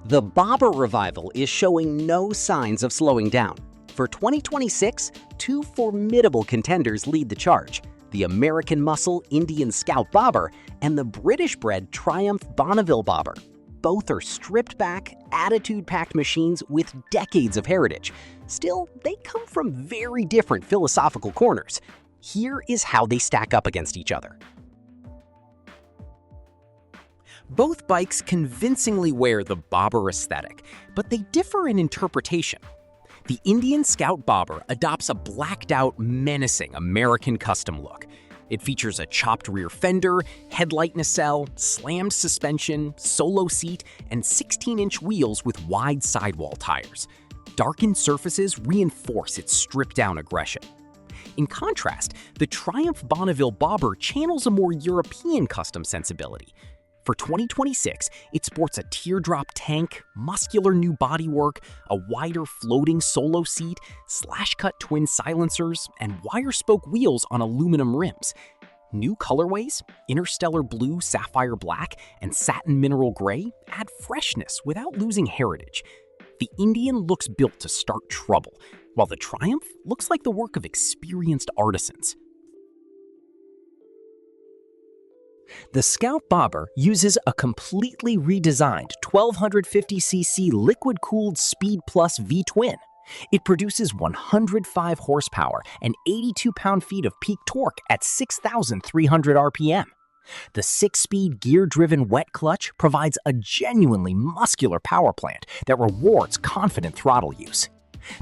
The Bobber revival is showing no signs of slowing down. For 2026, two formidable contenders lead the charge: the American muscle Indian Scout Bobber and the British-bred Triumph Bonneville Bobber. Both are stripped-back, attitude-packed machines with decades of heritage. Still, they come from very different philosophical corners. Here is how they stack up against each other. Both bikes convincingly wear the Bobber aesthetic, but they differ in interpretation. The Indian Scout Bobber adopts a blacked-out, menacing American custom look. It features a chopped rear fender, headlight nacelle, slammed suspension, solo seat, and 16-inch wheels with wide sidewall tires. Darkened surfaces reinforce its stripped-down aggression. In contrast, the Triumph Bonneville Bobber channels a more European custom sensibility. For 2026, it sports a teardrop tank, muscular new bodywork, a wider floating solo seat, slash-cut twin silencers, and wire-spoke wheels on aluminum rims. New colorways, interstellar blue, sapphire black, and satin mineral gray add freshness without losing heritage. The Indian looks built to start trouble, while the Triumph looks like the work of experienced artisans. The Scout Bobber uses a completely redesigned 1250cc liquid-cooled Speed Plus V-twin. It produces 105 horsepower and 82 pound-feet of peak torque at 6,300 RPM. The 6-speed gear-driven wet clutch provides a genuinely muscular power plant that rewards confident throttle use.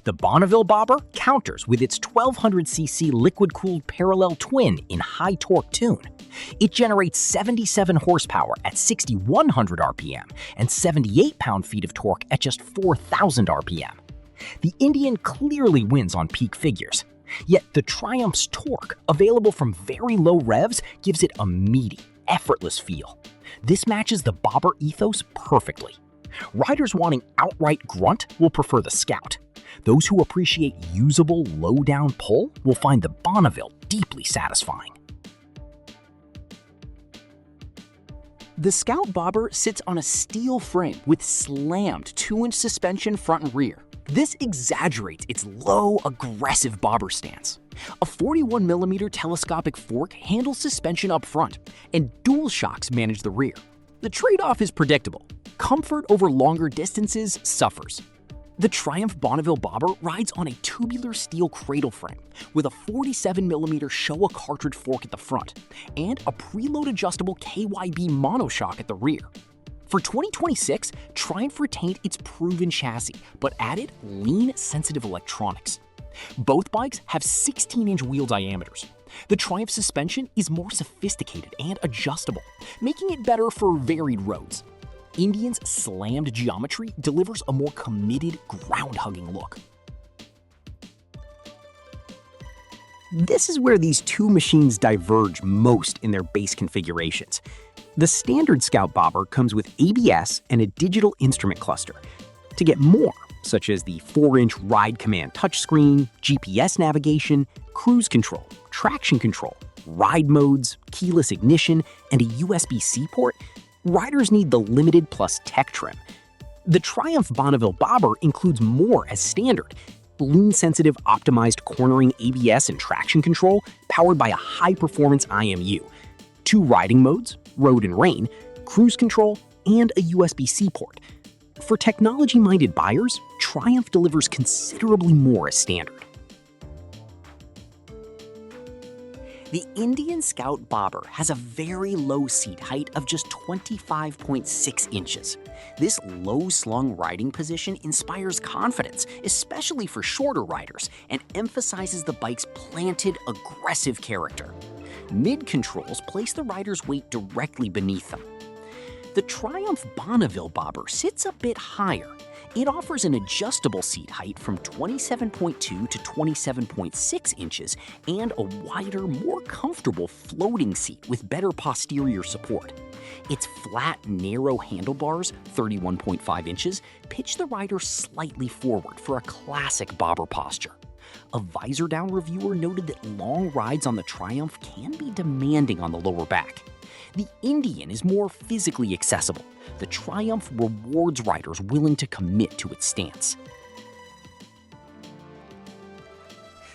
The Bonneville Bobber counters with its 1200cc liquid-cooled parallel twin in high-torque tune. It generates 77 horsepower at 6,100 RPM and 78 pound-feet of torque at just 4,000 RPM. The Indian clearly wins on peak figures, yet the Triumph's torque, available from very low revs, gives it a meaty, effortless feel. This matches the Bobber ethos perfectly. Riders wanting outright grunt will prefer the Scout. Those who appreciate usable, low-down pull will find the Bonneville deeply satisfying. The Scout Bobber sits on a steel frame with slammed 2-inch suspension front and rear. This exaggerates its low, aggressive bobber stance. A 41mm telescopic fork handles suspension up front, and dual shocks manage the rear. The trade-off is predictable. Comfort over longer distances suffers. The Triumph Bonneville Bobber rides on a tubular steel cradle frame with a 47mm Showa cartridge fork at the front and a preload adjustable KYB monoshock at the rear. For 2026, Triumph retained its proven chassis but added lean, sensitive electronics. Both bikes have 16-inch wheel diameters. The Triumph suspension is more sophisticated and adjustable, making it better for varied roads. Indian's slammed geometry delivers a more committed, ground-hugging look. This is where these two machines diverge most in their base configurations. The standard Scout Bobber comes with ABS and a digital instrument cluster. To get more, such as the 4-inch Ride Command touchscreen, GPS navigation, cruise control, traction control, ride modes, keyless ignition, and a USB-C port, riders need the Limited Plus Tech trim. The Triumph Bonneville Bobber includes more as standard: lean-sensitive optimized cornering ABS and traction control powered by a high-performance IMU, 2 riding modes, road and rain, cruise control, and a USB-C port. For technology-minded buyers, Triumph delivers considerably more as standard. The Indian Scout Bobber has a very low seat height of just 25.6 inches. This low-slung riding position inspires confidence, especially for shorter riders, and emphasizes the bike's planted, aggressive character. Mid-controls place the rider's weight directly beneath them. The Triumph Bonneville Bobber sits a bit higher. It offers an adjustable seat height from 27.2 to 27.6 inches and a wider, more comfortable floating seat with better posterior support. Its flat, narrow handlebars, 31.5 inches, pitch the rider slightly forward for a classic bobber posture. A visor-down reviewer noted that long rides on the Triumph can be demanding on the lower back. The Indian is more physically accessible. The Triumph rewards riders willing to commit to its stance.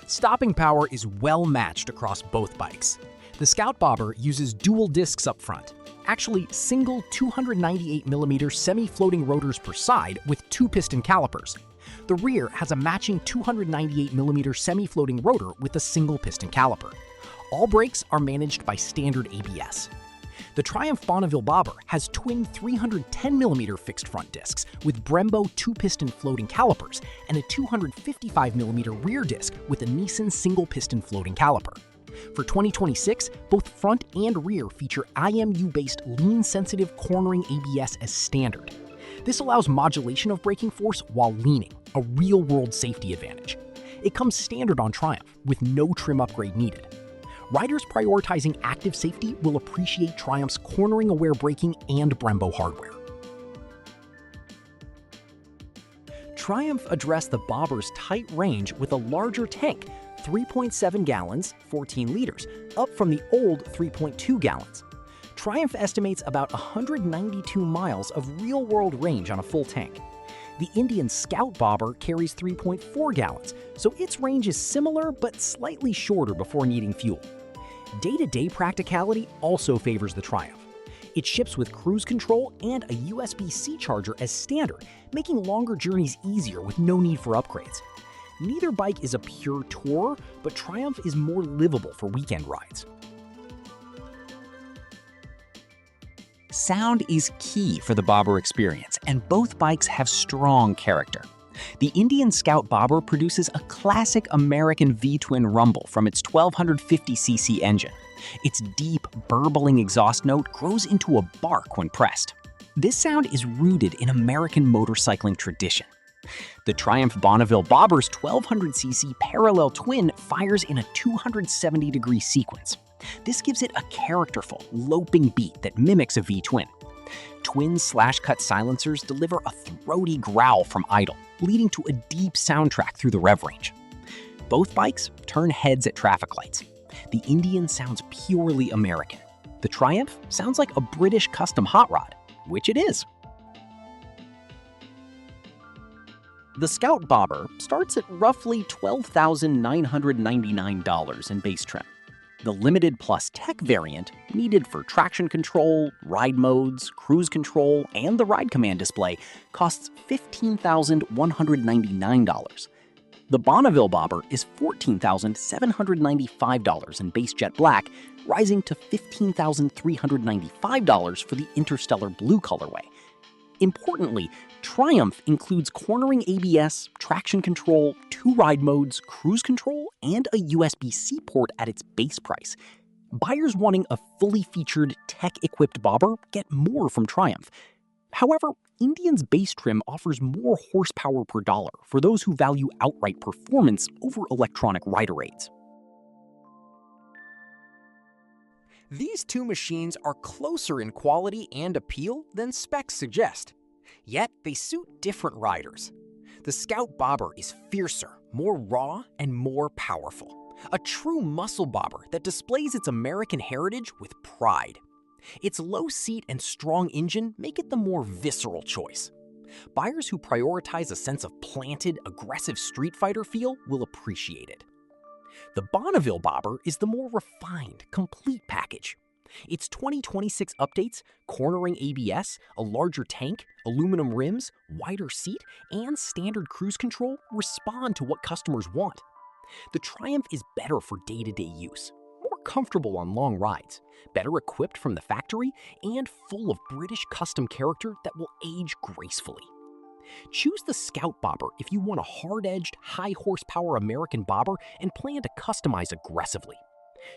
Stopping power is well matched across both bikes. The Scout Bobber uses dual discs up front, actually single 298mm semi-floating rotors per side with 2-piston calipers. The rear has a matching 298mm semi-floating rotor with a single-piston caliper. All brakes are managed by standard ABS. The Triumph Bonneville Bobber has twin 310mm fixed front discs with Brembo 2-piston floating calipers and a 255mm rear disc with a Nissan single-piston floating caliper. For 2026, both front and rear feature IMU-based lean-sensitive cornering ABS as standard. This allows modulation of braking force while leaning, a real-world safety advantage. It comes standard on Triumph, with no trim upgrade needed. Riders prioritizing active safety will appreciate Triumph's cornering-aware braking and Brembo hardware. Triumph addressed the Bobber's tight range with a larger tank, 3.7 gallons, 14 liters, up from the old 3.2 gallons. Triumph estimates about 192 miles of real-world range on a full tank. The Indian Scout Bobber carries 3.4 gallons, so its range is similar but slightly shorter before needing fuel. Day-to-day practicality also favors the Triumph. It ships with cruise control and a USB-C charger as standard, making longer journeys easier with no need for upgrades. Neither bike is a pure tourer, but Triumph is more livable for weekend rides. Sound is key for the Bobber experience, and both bikes have strong character. The Indian Scout Bobber produces a classic American V-twin rumble from its 1250cc engine. Its deep, burbling exhaust note grows into a bark when pressed. This sound is rooted in American motorcycling tradition. The Triumph Bonneville Bobber's 1200cc parallel twin fires in a 270-degree sequence. This gives it a characterful, loping beat that mimics a V-twin. Twin slash-cut silencers deliver a throaty growl from idle, leading to a deep soundtrack through the rev range. Both bikes turn heads at traffic lights. The Indian sounds purely American. The Triumph sounds like a British custom hot rod, which it is. The Scout Bobber starts at roughly $12,999 in base trim. The Limited Plus Tech variant, needed for traction control, ride modes, cruise control, and the Ride Command display, costs $15,199. The Bonneville Bobber is $14,795 in base jet black, rising to $15,395 for the Interstellar Blue colorway. Importantly, Triumph includes cornering ABS, traction control, 2 ride modes, cruise control, and a USB-C port at its base price. Buyers wanting a fully featured, tech-equipped Bobber get more from Triumph. However, Indian's base trim offers more horsepower per dollar for those who value outright performance over electronic rider aids. These two machines are closer in quality and appeal than specs suggest. Yet they suit different riders. The Scout Bobber is fiercer, more raw, and more powerful. A true muscle bobber that displays its American heritage with pride. Its low seat and strong engine make it the more visceral choice. Buyers who prioritize a sense of planted, aggressive street fighter feel will appreciate it. The Bonneville Bobber is the more refined, complete package. Its 2026 updates, cornering ABS, a larger tank, aluminum rims, wider seat, and standard cruise control respond to what customers want. The Triumph is better for day-to-day use, more comfortable on long rides, better equipped from the factory, and full of British custom character that will age gracefully. Choose the Scout Bobber if you want a hard-edged, high-horsepower American bobber and plan to customize aggressively.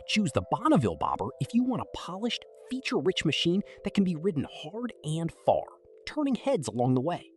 Choose the Bonneville Bobber if you want a polished, feature-rich machine that can be ridden hard and far, turning heads along the way.